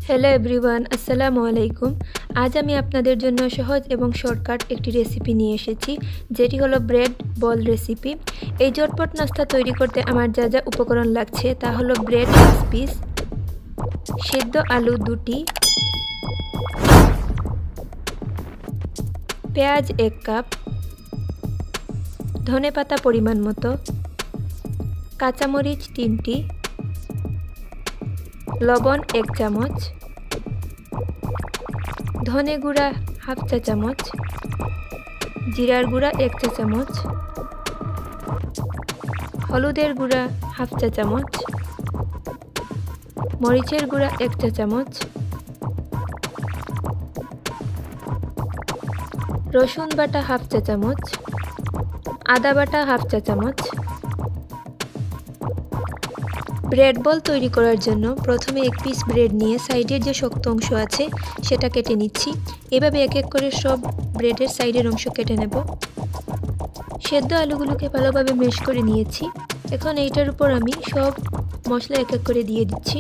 Hello everyone, আসসালামু আলাইকুম। আজ আমি আপনাদের জন্য সহজ এবং শর্টকাট একটি রেসিপি নিয়ে এসেছি, যেটি হলো ব্রেড বল রেসিপি। এই ঝটপট নাস্তা তৈরি করতে আমার যা যা উপকরণ লাগছে তা হলো ব্রেড 5 পিস, সেদ্ধ আলু 2টি, পেঁয়াজ 1 কাপ, ধনেপাতা পরিমাণ মতো, কাঁচামরিচ 3টি, লবণ 1 চামচ, ধনে গুঁড়া হাফ চা চামচ, জিরার গুঁড়া 1 চা চামচ, হলুদের গুঁড়া হাফ চা চামচ, মরিচের গুঁড়া 1 চা চামচ, রসুন বাটা হাফ চা চামচ, আদা বাটা হাফ চা চামচ। ব্রেড বল তৈরি করার জন্য প্রথমে 1 পিস ব্রেড নিয়ে সাইডের যে শক্ত অংশ আছে সেটা কেটে নিচ্ছি। এভাবে এক এক করে সব ব্রেডের সাইডের অংশ কেটে নেব। সেদ্ধ আলুগুলোকে ভালোভাবে ম্যাশ করে নিয়েছি। এখন এইটার উপর আমি সব মশলা এক এক করে দিয়ে দিচ্ছি।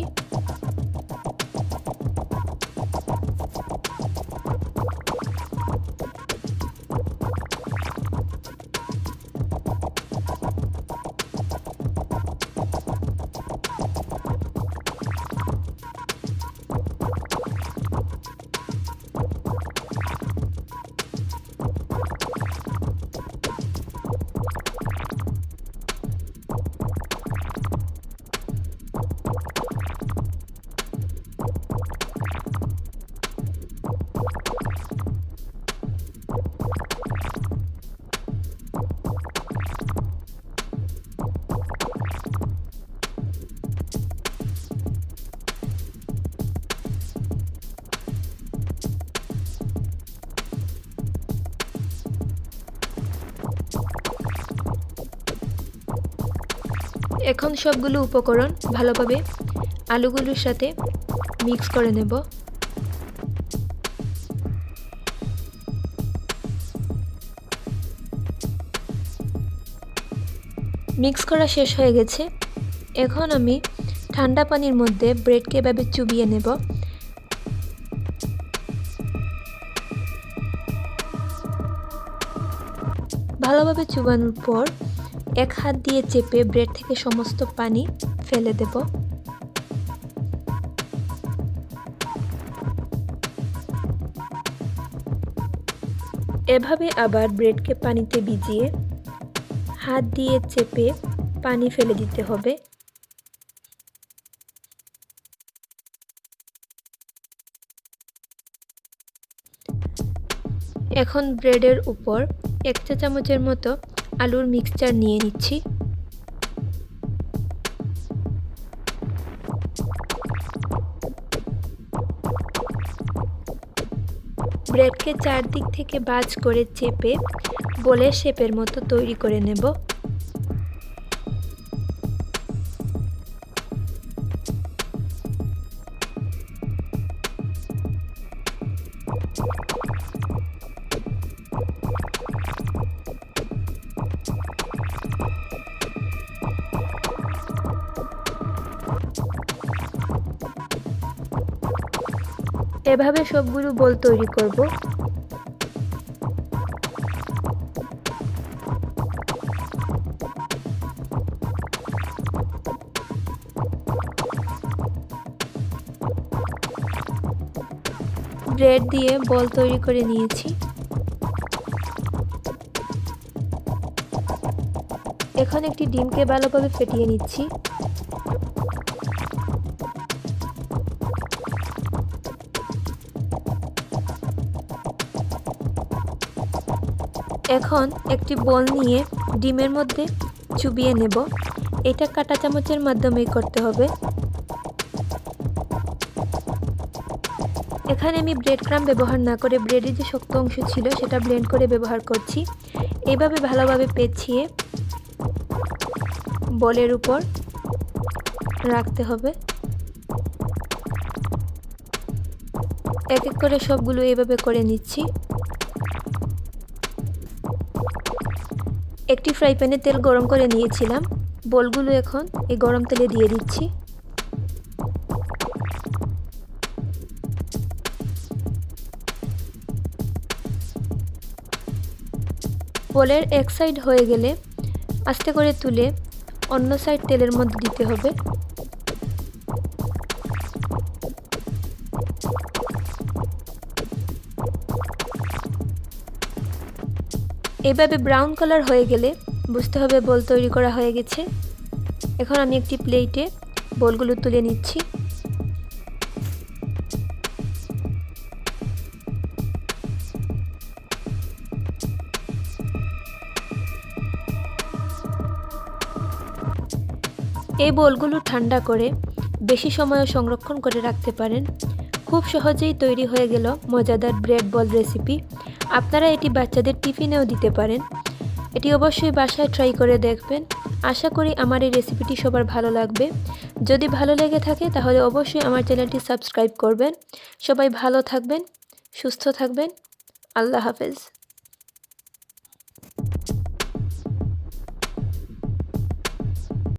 এখন সবগুলো উপকরণ ভালোভাবে আলুগুলোর সাথে মিক্স করে নেব। মিক্স করা শেষ হয়ে গেছে। এখন আমি ঠান্ডা পানির মধ্যে ব্রেডকে এভাবে চুবিয়ে নেব। ভালোভাবে চুবানোর পর এক হাত দিয়ে চেপে ব্রেড থেকে সমস্ত পানি ফেলে দেব। এভাবে আবার ব্রেডকে পানিতে ভিজিয়ে হাত দিয়ে চেপে পানি ফেলে দিতে হবে। এখন ব্রেডের উপর 1 চা চামচের মতো আলুর মিক্সচার নিয়ে নিচ্ছি। ব্রেডকে চারদিক থেকে ভাঁজ করে চেপে বলের শেপের মতো তৈরি করে নেব। এভাবে সবগুলো বল তৈরি করব। ব্রেড দিয়ে বল তৈরি করে নিয়েছি। এখন একটি ডিমকে ভালোভাবে ফেটিয়ে নিচ্ছি। এখন একটি বল নিয়ে ডিমের মধ্যে চুবিয়ে নেব। এটা কাঁটা চামচের মাধ্যমেই করতে হবে। এখানে আমি ব্রেড ক্রাম্ব ব্যবহার না করে ব্রেডের যে শক্ত অংশ ছিল সেটা ব্লেন্ড করে ব্যবহার করছি। এইভাবে ভালোভাবে পেঁচিয়ে বলের উপর রাখতে হবে। এক এক করে সবগুলো এইভাবে করে নিচ্ছি। একটি ফ্রাই প্যানে তেল গরম করে নিয়েছিলাম। বলগুলো এখন এই গরম তেলে দিয়ে দিচ্ছি। বলের এক সাইড হয়ে গেলে আস্তে করে তুলে অন্য সাইড তেলের মধ্যে দিতে হবে। এভাবে ব্রাউন কালার হয়ে গেলে বুঝতে হবে বল তৈরি করা হয়ে গেছে। এখন আমি একটি প্লেটে বলগুলো তুলে নিচ্ছি। এই বলগুলো ঠান্ডা করে বেশি সময় সংরক্ষণ করে রাখতে পারেন। খুব সহজেই তৈরি হয়ে গেল মজাদার ব্রেড বল রেসিপি। আপনারা এটি বাচ্চাদের টিফিনেও দিতে পারেন। এটি অবশ্যই বাসায় ট্রাই করে দেখবেন। আশা করি আমার এই রেসিপিটি সবার ভালো লাগবে। যদি ভালো লেগে থাকে তাহলে অবশ্যই আমার চ্যানেলটি সাবস্ক্রাইব করবেন। সবাই ভালো থাকবেন, সুস্থ থাকবেন। আল্লাহ হাফেজ।